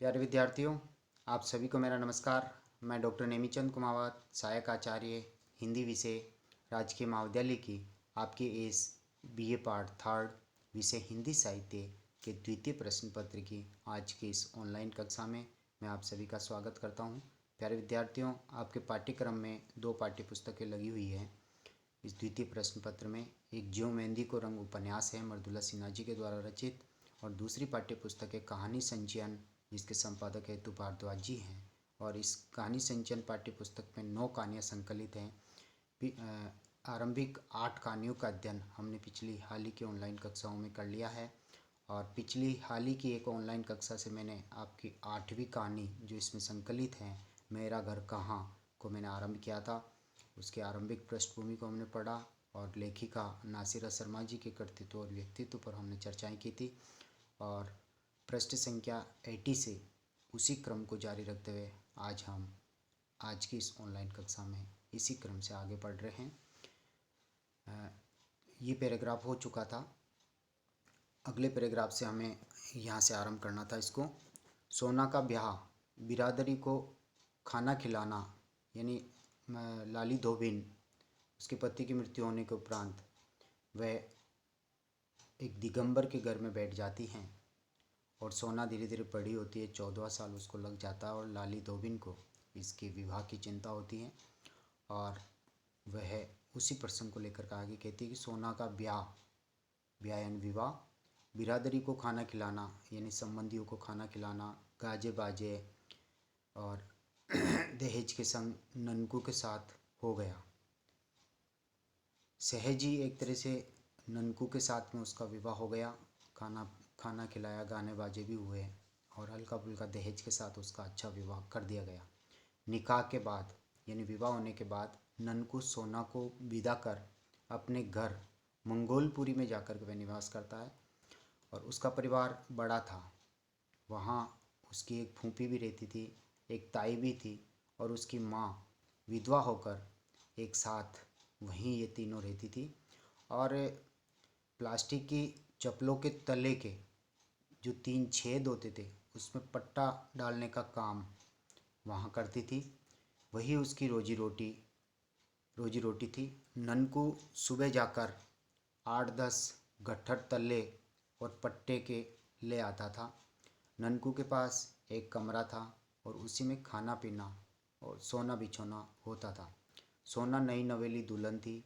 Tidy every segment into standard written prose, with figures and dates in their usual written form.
प्यारे विद्यार्थियों, आप सभी को मेरा नमस्कार। मैं डॉक्टर नेमीचंद कुमावत, सहायक आचार्य हिंदी विषय, राजकीय महाविद्यालय की आपके इस बीए पार्ट थर्ड विषय हिंदी साहित्य के द्वितीय प्रश्न पत्र की आज की इस ऑनलाइन कक्षा में मैं आप सभी का स्वागत करता हूं। प्यारे विद्यार्थियों, आपके पाठ्यक्रम में दो पाठ्य पुस्तकें लगी हुई हैं। इस द्वितीय प्रश्न पत्र में एक ज्यों मेहंदी को रंग उपन्यास है मृदुला सिन्हा जी के द्वारा रचित, और दूसरी पाठ्य पुस्तक है कहानी संचयन, जिसके संपादक हेतु भारद्वाज जी हैं। और इस कहानी संचयन पाठ्य पुस्तक में 9 कहानियाँ संकलित हैं। आरंभिक 8 कहानियों का अध्ययन हमने पिछली हाल ही की ऑनलाइन कक्षाओं में कर लिया है, और पिछली हाल ही की एक ऑनलाइन कक्षा से मैंने आपकी 8वीं कहानी जो इसमें संकलित है, मेरा घर कहाँ, को मैंने आरंभ किया था। उसके आरंभिक पृष्ठभूमि को हमने पढ़ा और लेखिका नासिरा शर्मा जी के कृतित्व और व्यक्तित्व पर हमने चर्चाएं की थी। और पृष्ठ संख्या 80 से उसी क्रम को जारी रखते हुए आज हम आज की इस ऑनलाइन कक्षा में इसी क्रम से आगे बढ़ रहे हैं। ये पैराग्राफ हो चुका था। अगले पैराग्राफ से हमें यहाँ से आरंभ करना था इसको। सोना का ब्याह, बिरादरी को खाना खिलाना, यानी लाली धोबिन, उसके पति की मृत्यु होने के उपरांत वह एक दिगंबर के घर में बैठ जाती हैं, और सोना धीरे धीरे बड़ी होती है, 14वां साल उसको लग जाता है, और लाली धोबिन को इसके विवाह की चिंता होती है। और वह उसी प्रसंग को लेकर के आगे कहती है कि सोना का ब्याह यानी विवाह, बिरादरी को खाना खिलाना यानी संबंधियों को खाना खिलाना, गाजे बाजे और दहेज के संग ननकू के साथ हो गया। सहज ही एक तरह से ननकू के साथ में उसका विवाह हो गया, खाना खिलाया, गाने बाजे भी हुए, और हल्का फुल्का दहेज के साथ उसका अच्छा विवाह कर दिया गया। निकाह के बाद यानी विवाह होने के बाद ननकू सोना को विदा कर अपने घर मंगोलपुरी में जाकर के वह निवास करता है, और उसका परिवार बड़ा था। वहाँ उसकी एक फूफी भी रहती थी, एक ताई भी थी, और उसकी माँ विधवा होकर एक साथ वहीं ये तीनों रहती थी। और प्लास्टिक की चप्पलों के तले के जो 3 छेद होते थे उसमें पट्टा डालने का काम वहाँ करती थी। वही उसकी रोजी रोटी थी। ननकू सुबह जाकर 8-10 गट्ठर तल्ले और पट्टे के ले आता था। ननकू के पास एक कमरा था, और उसी में खाना पीना और सोना बिछोना होता था। सोना नई नवेली दुल्हन थी।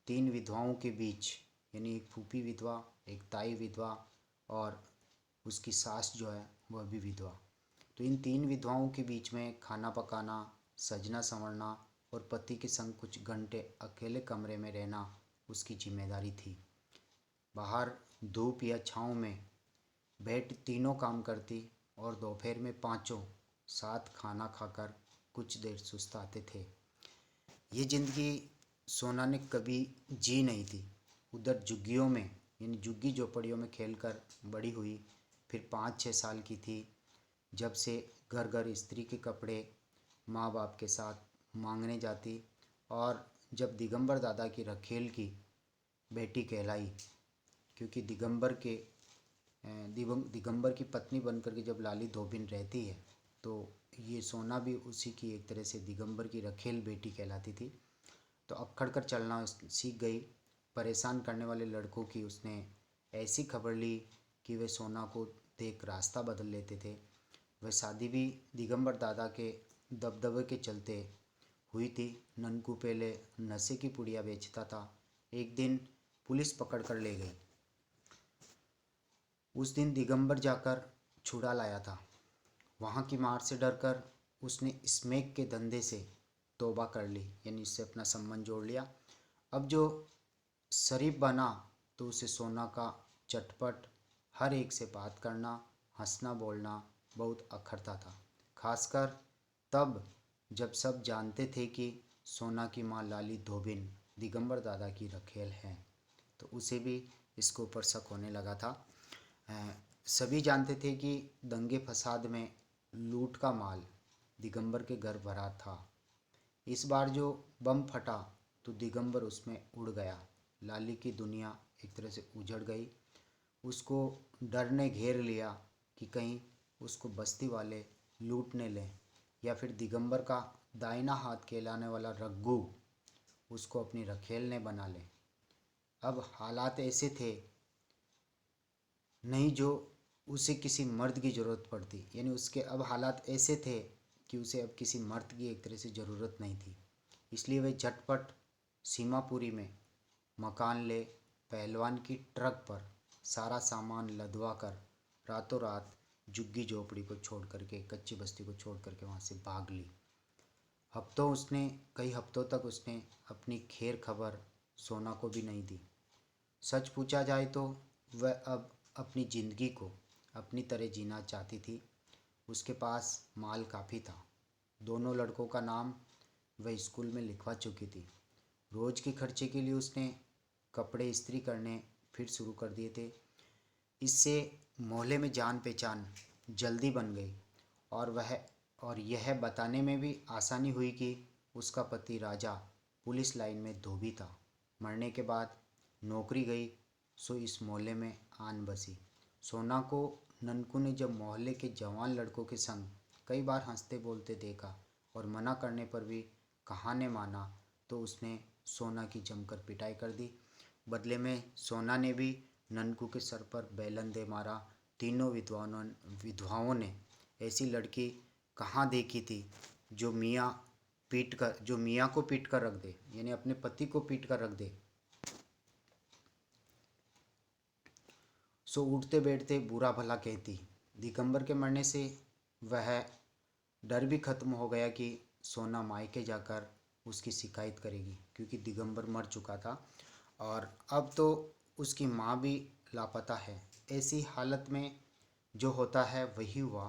3 विधवाओं के बीच यानी एक फूफी विधवा, एक ताई विधवा, और उसकी सास जो है वह भी विधवा। तो इन 3 विधवाओं के बीच में खाना पकाना, सजना संवरना और पति के संग कुछ घंटे अकेले कमरे में रहना उसकी जिम्मेदारी थी। बाहर धूप या छाँव में बैठ तीनों काम करती, और दोपहर में पांचों साथ खाना खाकर कुछ देर सुस्ताते थे। ये जिंदगी सोना ने कभी जी नहीं थी। उधर झुग्गियों में यानी झुग्गी झोपड़ियों में खेलकर बड़ी हुई। फिर 5-6 साल की थी जब से घर घर स्त्री के कपड़े माँ बाप के साथ मांगने जाती, और जब दिगंबर दादा की रखेल की बेटी कहलाई, क्योंकि दिगंबर की पत्नी बनकर के जब लाली धोबिन रहती है तो ये सोना भी उसी की एक तरह से दिगंबर की रखेल बेटी कहलाती थी। तो अक्खड़ कर चलना सीख गई। परेशान करने वाले लड़कों की उसने ऐसी खबर ली कि वे सोना को देख रास्ता बदल लेते थे। वह शादी भी दिगंबर दादा के दबदबे के चलते हुई थी। ननकू पहले नशे की पुड़िया बेचता था। एक दिन पुलिस पकड़ कर ले गई। उस दिन दिगंबर जाकर छुड़ा लाया था। वहाँ की मार से डरकर उसने स्मैक के धंधे से तौबा कर ली, यानी इससे अपना संबंध जोड़ लिया। अब जो शरीफ बना तो उसे सोना का चटपट हर एक से बात करना, हंसना बोलना बहुत अखरता था। खासकर तब जब सब जानते थे कि सोना की माँ लाली धोबिन दिगंबर दादा की रखेल है, तो उसे भी इसके ऊपर शक होने लगा था। सभी जानते थे कि दंगे फसाद में लूट का माल दिगंबर के घर भरा था। इस बार जो बम फटा तो दिगंबर उसमें उड़ गया। लाली की दुनिया एक तरह से उजड़ गई। उसको डर ने घेर लिया कि कहीं उसको बस्ती वाले लूटने लें, या फिर दिगंबर का दाहिना हाथ कहलाने वाला रघु उसको अपनी रखेलने बना ले। अब हालात ऐसे थे नहीं जो उसे किसी मर्द की ज़रूरत पड़ती, यानी उसके अब हालात ऐसे थे कि उसे अब किसी मर्द की एक तरह से ज़रूरत नहीं थी। इसलिए वह झटपट सीमापुरी में मकान ले पहलवान की ट्रक पर सारा सामान लदवा कर रातों रात झुग्गी झोपड़ी को छोड़ करके, कच्ची बस्ती को छोड़ करके वहाँ से भाग ली। कई हफ्तों तक उसने अपनी खैर खबर सोना को भी नहीं दी। सच पूछा जाए तो वह अब अपनी ज़िंदगी को अपनी तरह जीना चाहती थी। उसके पास माल काफ़ी था। दोनों लड़कों का नाम वह स्कूल में लिखवा चुकी थी। रोज़ के खर्चे के लिए उसने कपड़े इस्त्री करने फिर शुरू कर दिए थे। इससे मोहल्ले में जान पहचान जल्दी बन गई और यह बताने में भी आसानी हुई कि उसका पति राजा पुलिस लाइन में धोबी था। मरने के बाद नौकरी गई सो इस मोहल्ले में आन बसी। सोना को ननकू ने जब मोहल्ले के जवान लड़कों के संग कई बार हंसते बोलते देखा और मना करने पर भी कहा ने माना तो उसने सोना की जमकर पिटाई कर दी। बदले में सोना ने भी ननकू के सर पर बेलन दे मारा। तीनों विधवाओं ने ऐसी लड़की कहाँ देखी थी जो मियाँ को पीट कर रख दे, यानी अपने पति को पीट कर रख दे। सो उठते बैठते बुरा भला कहती। दिगंबर के मरने से वह डर भी खत्म हो गया कि सोना मायके जाकर उसकी शिकायत करेगी, क्योंकि दिगंबर मर चुका था और अब तो उसकी माँ भी लापता है। ऐसी हालत में जो होता है वही हुआ।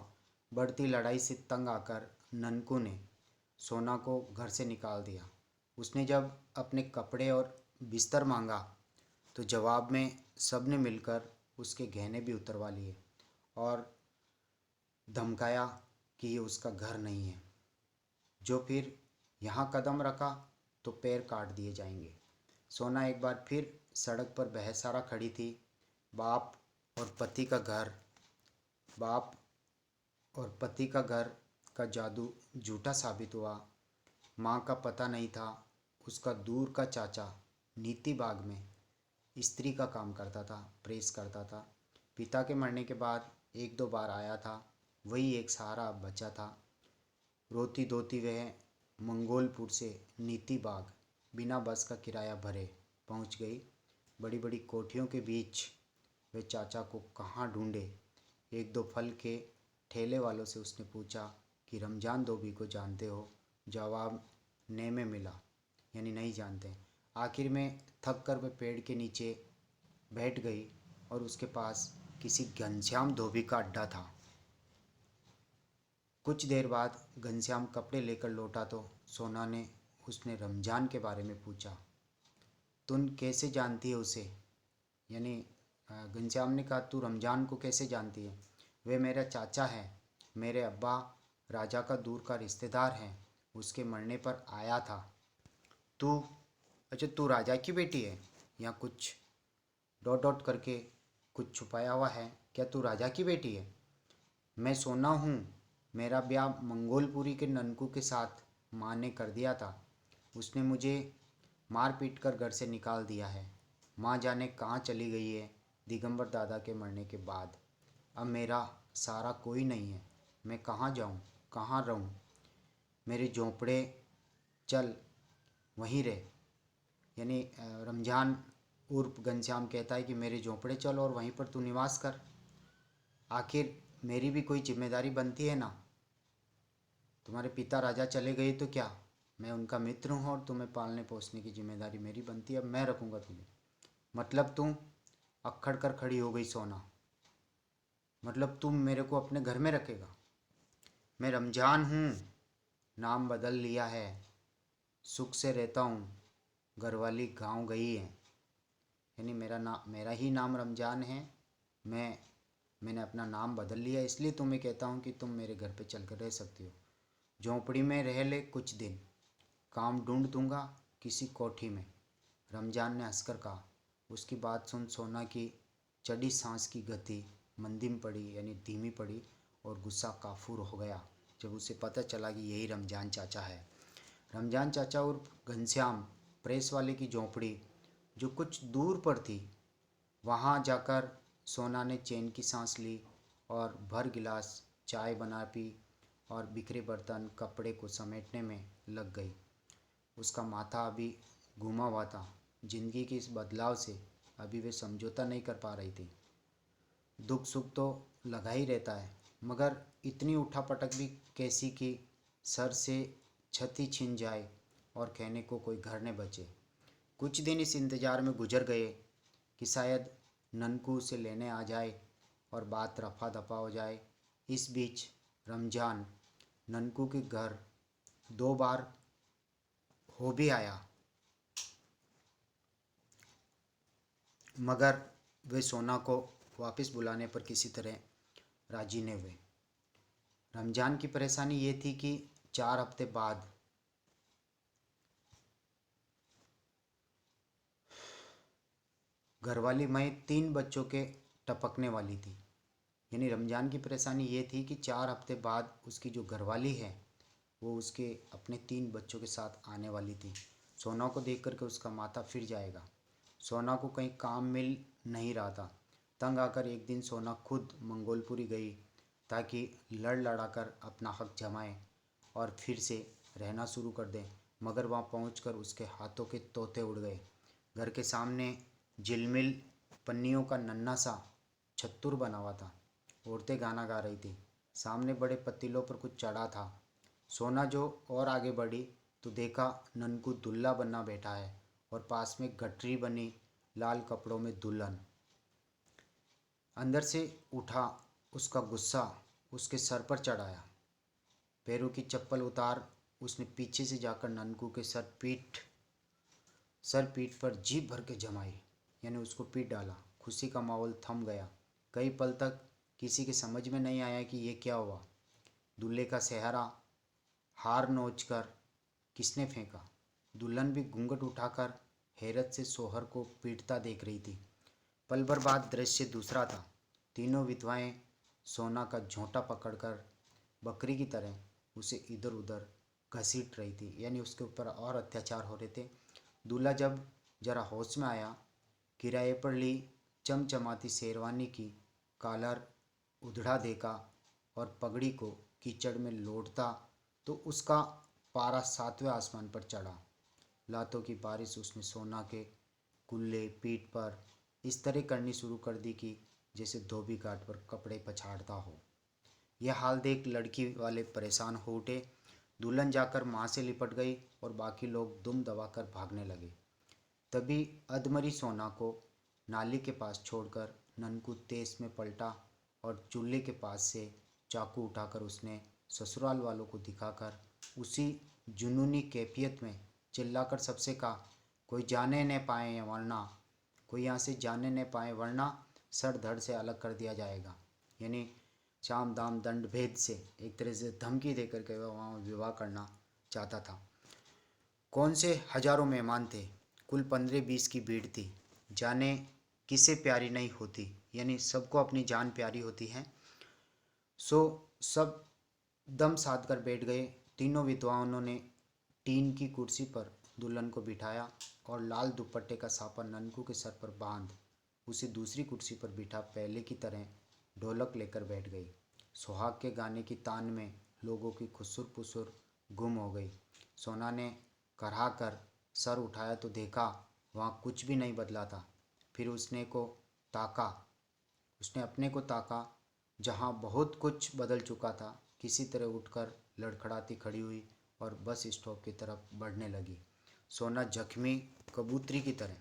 बढ़ती लड़ाई से तंग आकर ननकू ने सोना को घर से निकाल दिया। उसने जब अपने कपड़े और बिस्तर मांगा तो जवाब में सब ने मिलकर उसके गहने भी उतरवा लिए और धमकाया कि ये उसका घर नहीं है। जो फिर यहाँ कदम रखा तो पैर काट दिए जाएंगे। सोना एक बार फिर सड़क पर बेसहारा खड़ी थी। बाप और पति का घर का जादू झूठा साबित हुआ। माँ का पता नहीं था। उसका दूर का चाचा नीति बाग में स्त्री का काम करता था, प्रेस करता था। पिता के मरने के बाद एक दो बार आया था, वही एक सहारा अब बचा था। रोती धोती वह मंगोलपुर से नीति बाग बिना बस का किराया भरे पहुंच गई। बड़ी बड़ी कोठियों के बीच वे चाचा को कहाँ ढूंढे। एक दो फल के ठेले वालों से उसने पूछा कि रमजान धोबी को जानते हो। जवाब ने में मिला, यानी नहीं जानते। आखिर में थक कर वह पेड़ के नीचे बैठ गई और उसके पास किसी घनश्याम धोबी का अड्डा था। कुछ देर बाद घनश्याम कपड़े लेकर लौटा तो सोना ने उसने रमजान के बारे में पूछा। तुम कैसे जानती है उसे, यानी घनश्याम ने कहा तू रमजान को कैसे जानती है। वे मेरा चाचा है, मेरे अब्बा राजा का दूर का रिश्तेदार है, उसके मरने पर आया था। तू अच्छा तू राजा की बेटी है, यहाँ कुछ डॉट डॉट करके कुछ छुपाया हुआ है क्या। तू राजा की बेटी है। मैं सोना हूँ। मेरा ब्याह मंगोलपुरी के ननकू के साथ माँ ने कर दिया था। उसने मुझे मार पीट कर घर से निकाल दिया है। माँ जाने कहाँ चली गई है दिगंबर दादा के मरने के बाद। अब मेरा सारा कोई नहीं है। मैं कहाँ जाऊँ, कहाँ रहूँ। मेरे झोंपड़े चल वहीं रह, यानी रमजान उर्फ घनश्याम कहता है कि मेरे झोंपड़े चल और वहीं पर तू निवास कर। आखिर मेरी भी कोई जिम्मेदारी बनती है ना। तुम्हारे पिता राजा चले गए तो क्या, मैं उनका मित्र हूँ और तुम्हें पालने पोसने की जिम्मेदारी मेरी बनती है। अब मैं रखूँगा तुम्हें। मतलब तुम अक्खड़ कर खड़ी हो गई सोना, मतलब तुम मेरे को अपने घर में रखेगा। मैं रमजान हूँ, नाम बदल लिया है, सुख से रहता हूँ, घरवाली गाँव गई है, यानी मेरा ही नाम रमजान है। मैंने अपना नाम बदल लिया, इसलिए तुम्हें कहता हूँ कि तुम मेरे घर पे चल कर रह सकती हो। झोंपड़ी में रह ले कुछ दिन, काम ढूंढ दूंगा किसी कोठी में। रमजान ने हंसकर कहा। उसकी बात सुन सोना की चढ़ी सांस की गति मंदिम पड़ी, यानी धीमी पड़ी और गुस्सा काफूर हो गया जब उसे पता चला कि यही रमजान चाचा है। रमजान चाचा उर्फ घनश्याम प्रेस वाले की झोंपड़ी जो कुछ दूर पर थी, वहाँ जाकर सोना ने चैन की सांस ली और भर गिलास चाय बना पी और बिखरे बर्तन कपड़े को समेटने में लग गई। उसका माथा अभी घूमा हुआ था। जिंदगी के इस बदलाव से अभी वे समझौता नहीं कर पा रही थी। दुख सुख तो लगा ही रहता है, मगर इतनी उठापटक भी कैसी कि सर से छती छिन जाए और कहने को कोई घर न बचे। कुछ दिन इस इंतज़ार में गुजर गए कि शायद ननकू उसे लेने आ जाए और बात रफा दफा हो जाए। इस बीच रमजान ननकू के घर 2 बार हो भी आया, मगर वे सोना को वापस बुलाने पर किसी तरह राजी नहीं हुए। रमजान की परेशानी ये थी कि 4 हफ्ते बाद घरवाली मैं 3 बच्चों के टपकने वाली थी। यानी रमजान की परेशानी ये थी कि 4 हफ्ते बाद उसकी जो घरवाली है वो उसके अपने 3 बच्चों के साथ आने वाली थी। सोना को देख करके उसका माथा फिर जाएगा। सोना को कहीं काम मिल नहीं रहा था। तंग आकर एक दिन सोना खुद मंगोलपुरी गई ताकि लड़ लड़ाकर अपना हक जमाए और फिर से रहना शुरू कर दे, मगर वहाँ पहुँचकर उसके हाथों के तोते उड़ गए। घर के सामने झिलमिल पन्नियों का नन्हा सा छत्तुर बना हुआ था। औरतें गाना गा रही थी। सामने बड़े पतीलों पर कुछ चढ़ा था। सोना जो और आगे बढ़ी तो देखा ननकू दूल्हा बना बैठा है और पास में गठरी बनी लाल कपड़ों में दुल्हन। अंदर से उठा उसका गुस्सा उसके सर पर चढ़ाया। पैरों की चप्पल उतार उसने पीछे से जाकर ननकू के सर पीठ पर जीभ भर के जमाई, यानी उसको पीट डाला। खुशी का माहौल थम गया। कई पल तक किसी के समझ में नहीं आया कि ये क्या हुआ। दूल्हे का सेहरा हार नोच कर किसने फेंका। दुल्हन भी घूंघट उठाकर हैरत से सोहर को पीटता देख रही थी। पल भर बाद दृश्य दूसरा था। तीनों विधवाएं सोना का झोंटा पकड़कर बकरी की तरह उसे इधर उधर घसीट रही थी, यानी उसके ऊपर और अत्याचार हो रहे थे। दूल्हा जब जरा होश में आया, किराए पर ली चमचमाती शेरवानी की कॉलर उधड़ा देखा और पगड़ी को कीचड़ में लौटता तो उसका पारा 7वें आसमान पर चढ़ा। लातों की बारिश उसने सोना के कुल्ले पीठ पर इस तरह करनी शुरू कर दी कि जैसे धोबी घाट पर कपड़े पछाड़ता हो। यह हाल देख लड़की वाले परेशान हो उठे। दुल्हन जाकर माँ से लिपट गई और बाकी लोग दुम दबाकर भागने लगे। तभी अधमरी सोना को नाली के पास छोड़कर ननकू तेज में पलटा और चूल्हे के पास से चाकू उठाकर उसने ससुराल वालों को दिखाकर उसी जुनूनी कैफियत में चिल्लाकर सबसे कहा, कोई जाने न पाए वरना कोई यहाँ से जाने न पाए वरना सर धड़ से अलग कर दिया जाएगा। यानी साम दाम दंड भेद से एक तरह से धमकी देकर के वह वहाँ विवाह करना चाहता था। कौन से हजारों मेहमान थे। कुल 15-20 की भीड़ थी। जाने किसे प्यारी नहीं होती, यानी सबको अपनी जान प्यारी होती है। सो सब दम साध कर बैठ गए। तीनों विधवाओं ने टीन की कुर्सी पर दुल्हन को बिठाया और लाल दुपट्टे का साफा ननकू के सर पर बांध उसे दूसरी कुर्सी पर बिठा पहले की तरह ढोलक लेकर बैठ गई। सुहाग के गाने की तान में लोगों की खुसुर पुसुर गुम हो गई। सोना ने कराह कर सर उठाया तो देखा वहाँ कुछ भी नहीं बदला था। फिर उसने अपने को ताका जहाँ बहुत कुछ बदल चुका था। किसी तरह उठकर लड़खड़ाती खड़ी हुई और बस स्टॉप की तरफ बढ़ने लगी। सोना जख्मी कबूतरी की तरह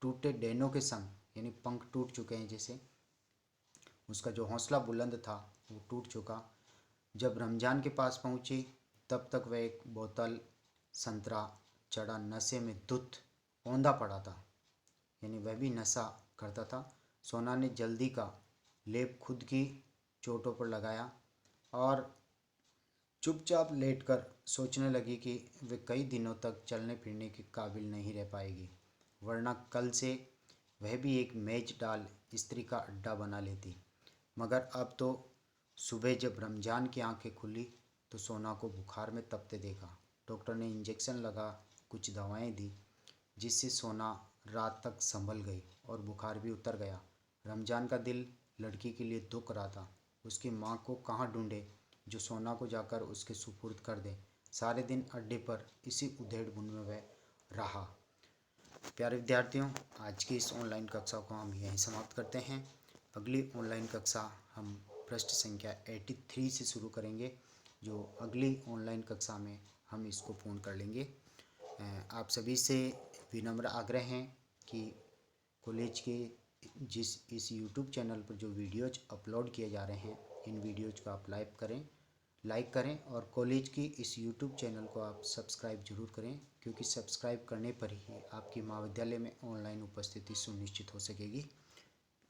टूटे डैनों के संग, यानी पंख टूट चुके हैं, जैसे उसका जो हौसला बुलंद था वो टूट चुका। जब रमजान के पास पहुंची तब तक वह एक बोतल संतरा चढ़ा नशे में धुत औंधा पड़ा था, यानी वह भी नशा करता था। सोना ने जल्दी का लेप खुद की चोटों पर लगाया और चुपचाप लेटकर सोचने लगी कि वे कई दिनों तक चलने फिरने के काबिल नहीं रह पाएगी, वरना कल से वह भी एक मेज डाल स्त्री का अड्डा बना लेती। मगर अब तो सुबह जब रमजान की आंखें खुली तो सोना को बुखार में तपते देखा। डॉक्टर ने इंजेक्शन लगा, कुछ दवाएं दी, जिससे सोना रात तक संभल गई और बुखार भी उतर गया। रमजान का दिल लड़की के लिए दुख रहा था। उसकी माँ को कहाँ ढूंढे जो सोना को जाकर उसके सुपुर्द कर दे। सारे दिन अड्डे पर इसी उधेड़ बुन में वह रहा। प्यारे विद्यार्थियों, आज की इस ऑनलाइन कक्षा को हम यहीं समाप्त करते हैं। अगली ऑनलाइन कक्षा हम पृष्ठ संख्या 83 से शुरू करेंगे, जो अगली ऑनलाइन कक्षा में हम इसको पूर्ण कर लेंगे। आप सभी से विनम्र आग्रह है कि कॉलेज के इस यूट्यूब चैनल पर जो वीडियोज अपलोड किए जा रहे हैं, इन वीडियोज को आप लाइक करें और कॉलेज की इस यूट्यूब चैनल को आप सब्सक्राइब जरूर करें, क्योंकि सब्सक्राइब करने पर ही आपकी महाविद्यालय में ऑनलाइन उपस्थिति सुनिश्चित हो सकेगी।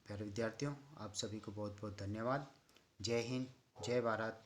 प्यारे विद्यार्थियों, आप सभी को बहुत बहुत धन्यवाद। जय हिंद, जय भारत।